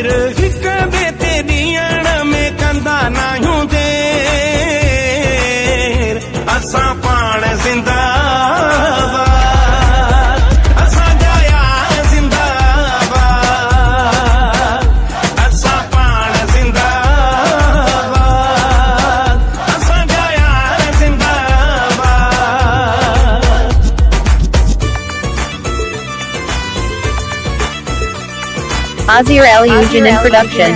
सिर हिक ॿिए ते ॾियण में कंदा नाहियूं देर असां पाण ज़िंदाबाद असांजा यार ज़िंदाबाद असां पाण ज़िंदाबाद असांजा यार ज़िंदाबाद। Azir Al Eugen in production.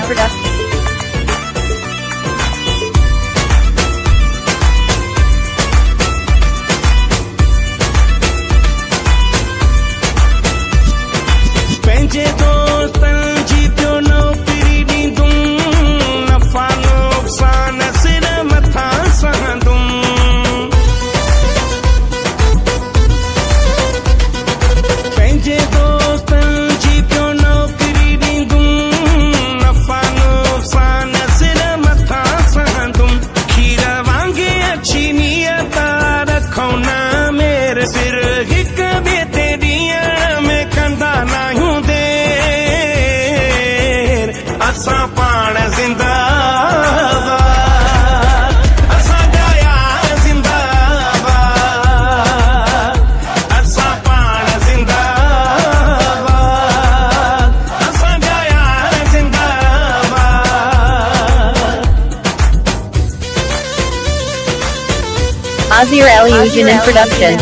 पंहिंजे दोस्तनि जी पियो नौकरी ॾींदुम नफ़ा नुक़सान सिर मथां सहंदुम पंहिंजे दोस्तनि जी पियो नौकरी ॾींदुम नफ़ा नुक़सान सिर मथां सहंदुम खीर वांगे अछी नियत रखूं न मेर सिर हिक ॿिए ते ॾियण में कंदा नाहियूं देर असां पाण ज़िंदाबाद असांजा यार ज़िंदाबाद असां पाण ज़िंदाबाद असांजा यार ज़िंदाबाद। Azir Al Eugen in production.